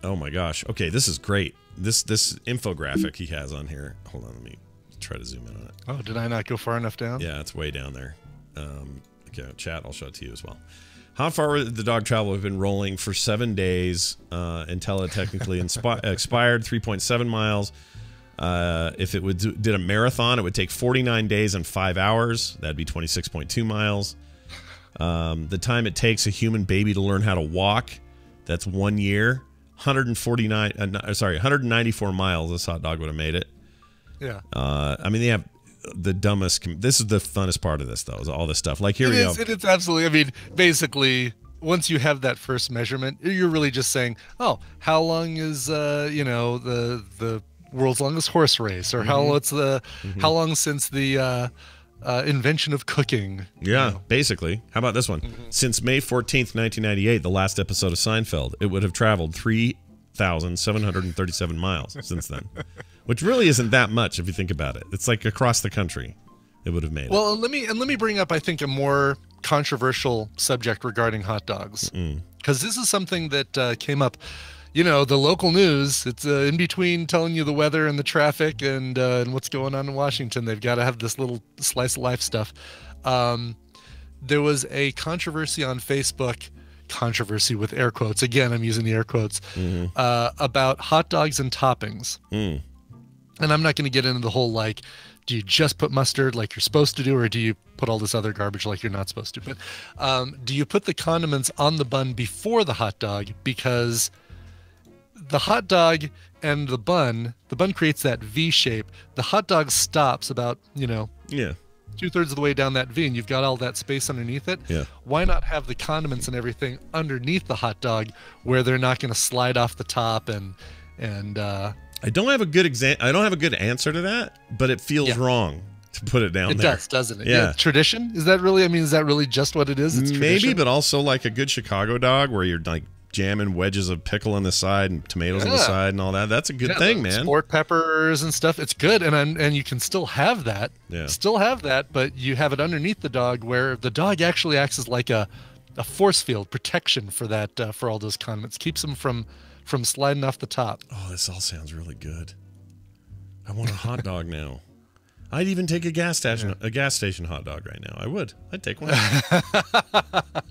my gosh. Okay, this is great. This infographic he has on here. Hold on, let me try to zoom in on it. Oh, did I not go far enough down? Yeah, it's way down there. Okay, chat, I'll show it to you as well. How far would the dog travel? We've been rolling for 7 days until it technically expired, 3.7 miles. If it did a marathon, it would take 49 days and 5 hours. That'd be 26.2 miles. The time it takes a human baby to learn how to walk, that's 1 year. 194 miles this hot dog would have made it. Yeah. I mean, they have the dumbest. This is the funnest part of this, though, is all this stuff. Like, here we go. It's absolutely. I mean, basically, once you have that first measurement, you're really just saying, oh, how long is the world's longest horse race, or how long since the invention of cooking? Yeah, basically. How about this one? Since May 14th, 1998, the last episode of Seinfeld, it would have traveled 3,737 miles since then. Which really isn't that much if you think about it. It's like across the country, it would have made Well, let me bring up, I think, a more controversial subject regarding hot dogs, because this is something that came up. The local news. It's in between telling you the weather and the traffic and what's going on in Washington. They've got to have this little slice of life stuff. There was a controversy on Facebook. Controversy with air quotes. Again, I'm using the air quotes about hot dogs and toppings. And I'm not going to get into the whole do you just put mustard like you're supposed to do, or do you put all this other garbage like you're not supposed to? But do you put the condiments on the bun before the hot dog? Because the hot dog and the bun creates that V shape. The hot dog stops about, 2/3 of the way down that V, and you've got all that space underneath it. Yeah. Why not have the condiments and everything underneath the hot dog where they're not going to slide off the top and I don't have a good I don't have a good answer to that, but it feels wrong to put it down there. It does, doesn't it? Yeah. Tradition? Is that really just what it is? It's maybe, tradition? but also like a good Chicago dog where you're like jamming wedges of pickle on the side and tomatoes on the side and all that. That's a good thing, man. Sport peppers and stuff. It's good, and you can still have that. Yeah. Still have that, but you have it underneath the dog, where the dog actually acts as like a force field protection for that for all those condiments. Keeps them from sliding off the top. Oh, this all sounds really good. I want a hot dog now. I'd even take a gas station hot dog right now. I would. I'd take one.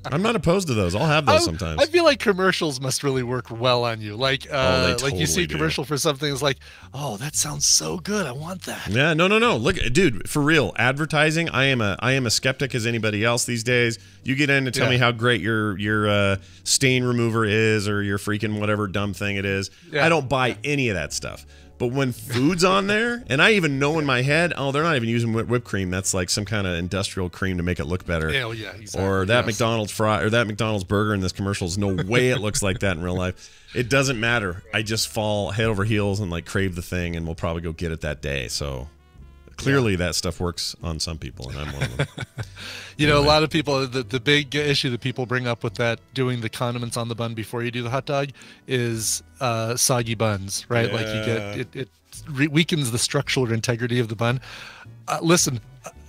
I'm not opposed to those. I'll have those sometimes. I feel like commercials must really work well on you. Like totally you see a do. commercial for something, it's like, oh, that sounds so good. I want that. Yeah, no. Look, dude, for real, advertising. I am a skeptic as anybody else these days. You get in and tell me how great your stain remover is, or your freaking whatever dumb thing it is. Yeah. I don't buy any of that stuff. But when food's on there, and I even know in my head, oh, they're not even using whipped cream. That's like some kind of industrial cream to make it look better. Yeah, exactly. Or that McDonald's fry or that McDonald's burger in this commercial is no way it looks like that in real life. It doesn't matter. I just fall head over heels and like crave the thing, and we'll probably go get it that day. So clearly that stuff works on some people, and I'm one of them. A lot of people, the big issue that people bring up with that, doing the condiments on the bun before you do the hot dog, is soggy buns, right? Yeah. Like it weakens the structural integrity of the bun. Listen,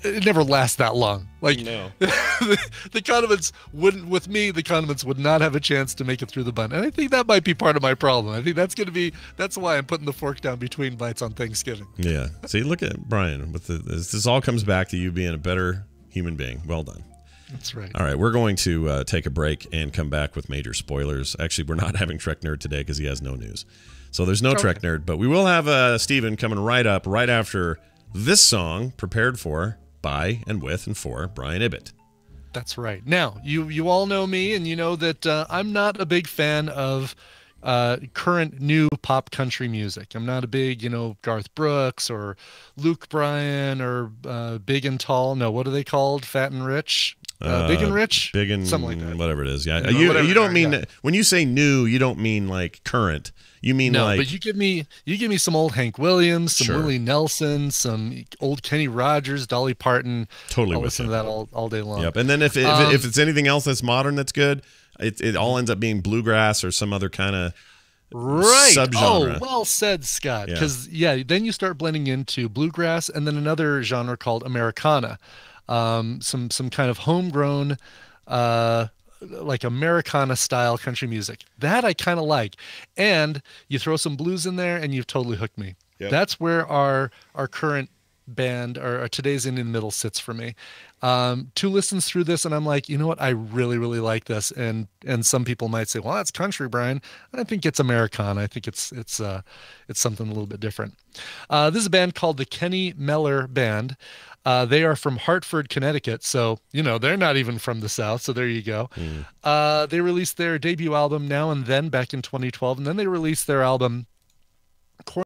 it never lasts that long. Like, no. the condiments the condiments would not have a chance to make it through the bun. And I think that might be part of my problem. I think that's why I'm putting the fork down between bites on Thanksgiving. Yeah. See, look at Brian. This all comes back to you being a better human being. Well done. That's right. All right, we're going to take a break and come back with major spoilers. Actually, we're not having Trek Nerd today because he has no news. So there's no Trek Nerd, but we will have Steven coming right up right after this song, prepared for, by, and with, and for Brian Ibbett. That's right. Now, you all know me, and you know that I'm not a big fan of current new pop country music. I'm not a big, Garth Brooks or Luke Bryan or Big and Tall. No, what are they called? Fat and Rich? Big and Rich? Big and something like that. Whatever it is. Yeah. You don't mean, when you say new, you don't mean like current. You mean but you give me some old Hank Williams, some Willie Nelson, some old Kenny Rogers, Dolly Parton. Totally, I'll listen to that all day long. Yep. And then if it's anything else that's modern that's good, it all ends up being bluegrass or some other kind of subgenre. Oh, well said, Scott. Because then you start blending into bluegrass and then another genre called Americana, some kind of homegrown. Like Americana style country music that I kind of like, and you throw some blues in there and you've totally hooked me. Yep. That's where our current band, or today's Indian Middle, sits for me. 2 listens through this and I'm like, you know what, I really like this. And some people might say, well, that's country, Brian. I think it's Americana. I think it's something a little bit different. This is a band called the Kenny Meller Band. They are from Hartford, Connecticut, so they're not even from the South. So there you go. They released their debut album Now and Then back in 2012, and then they released their album